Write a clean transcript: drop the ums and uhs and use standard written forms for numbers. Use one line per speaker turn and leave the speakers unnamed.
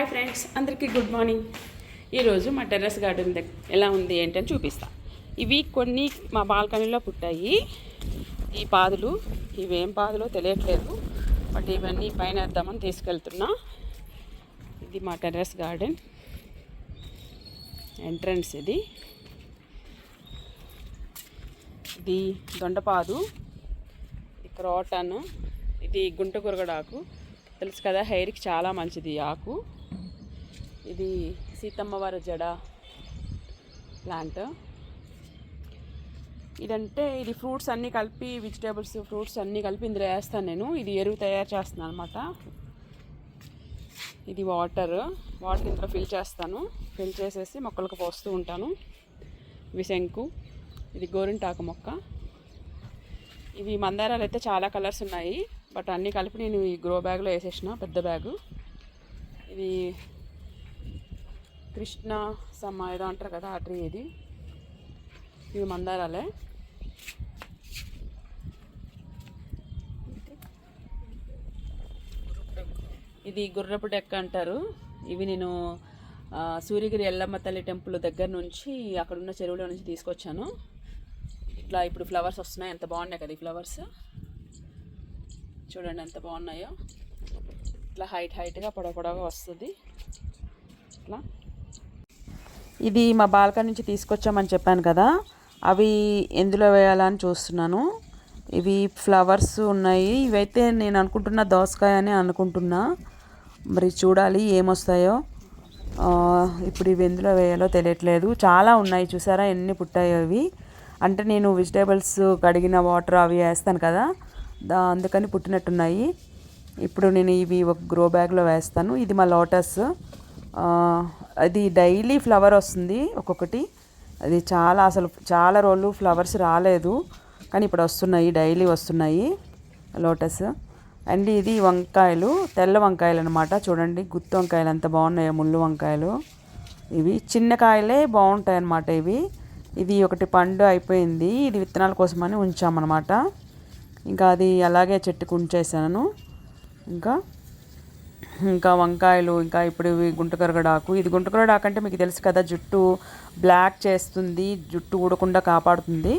Friends, అందరికీ good morning. ఈరోజు మా టెర్రస్ గార్డెన్ ఎలా ఉంది ఏంటని చూపిస్తా. ఇవి కొన్ని మా బాల్కనీలో పుట్టాయి. ఈ పాదులు ఇవేం పాదులో తెలియట్లేదు, బట్ ఇవన్నీ పైన వేద్దామని తీసుకెళ్తున్నా. ఇది మా టెర్రస్ గార్డెన్ ఎంట్రన్స్. ఇది దొండపాదు, ఇది క్రోటన్, ఇది గుంట గురగడాకు తెలుసు కదా, హెయిర్కి చాలా మంచిది ఆకు. ఇది సీతమ్మవారి జడ ప్లాంట్. ఇది ఫ్రూట్స్ అన్నీ కలిపి, వెజిటేబుల్స్ ఫ్రూట్స్ అన్నీ కలిపి ఇందులో వేస్తాను నేను. ఇది ఎరువు తయారు చేస్తున్నాను అనమాట. ఇది వాటర్ ఇందులో ఫిల్ చేస్తాను. ఫిల్ చేసేసి మొక్కలకు పోస్తూ ఉంటాను. ఇవి శంకు, ఇది గోరింటాకు మొక్క. ఇవి మందారాలు అయితే చాలా కలర్స్ ఉన్నాయి, బట్ అన్నీ కలిపి నేను ఈ గ్రో బ్యాగ్లో వేసేసిన, పెద్ద బ్యాగు. ఇది కృష్ణ సమ్మ ఏదో అంటారు కదా, ఆ ట్రీ. ఇవి మందారాలే. ఇది గుర్రపు డెక్క అంటారు. ఇవి నేను సూర్యగిరి ఎల్లమ్మ తల్లి టెంపుల్ దగ్గర నుంచి, అక్కడున్న చెరువులో నుంచి తీసుకొచ్చాను. ఇట్లా ఇప్పుడు ఫ్లవర్స్ వస్తున్నాయి, ఎంత బాగున్నాయి కదా ఈ ఫ్లవర్స్. చూడండి ఎంత బాగున్నాయో. ఇట్లా హైట్గా పొడవుగా వస్తుంది ఇట్లా. ఇది మా బాల్కనీ నుంచి తీసుకొచ్చామని చెప్పాను కదా, అవి ఎందులో వేయాలని చూస్తున్నాను. ఇవి ఫ్లవర్స్ ఉన్నాయి. ఇవైతే నేను అనుకుంటున్నా దోసకాయ అని అనుకుంటున్నా, మరి చూడాలి ఏమొస్తాయో. ఇప్పుడు ఇవి ఎందులో వేయాలో తెలియట్లేదు. చాలా ఉన్నాయి, చూసారా ఎన్ని పుట్టాయో ఇవి. అంటే నేను వెజిటేబుల్స్ కడిగిన వాటర్ అవి వేస్తాను కదా, అందుకని పుట్టినట్టున్నాయి. ఇప్పుడు నేను ఇవి ఒక గ్రో బ్యాగ్లో వేస్తాను. ఇది మా లోటస్. అది డైలీ ఫ్లవర్ వస్తుంది ఒక్కొక్కటి. అది అసలు చాలా రోజులు ఫ్లవర్స్ రాలేదు, కానీ ఇప్పుడు వస్తున్నాయి, డైలీ వస్తున్నాయి లోటస్. అండ్ ఇది వంకాయలు, తెల్ల వంకాయలు అనమాట. చూడండి గుత్తి వంకాయలు ఎంత బాగున్నాయో, ముళ్ళు వంకాయలు. ఇవి చిన్న కాయలే బాగుంటాయి అన్నమాట ఇవి. ఇది ఒకటి పండు అయిపోయింది, ఇది విత్తనాల కోసమని ఉంచామన్నమాట. ఇంకా అది అలాగే చెట్టుకు ఉంచేసాను. ఇంకా వంకాయలు, ఇంకా ఇప్పుడు ఇవి గుంటకరగడాకు. ఇది గుంటకరగడాకు అంటే మీకు తెలుసు కదా, జుట్టు బ్లాక్ చేస్తుంది, జుట్టు ఊడకుండా కాపాడుతుంది.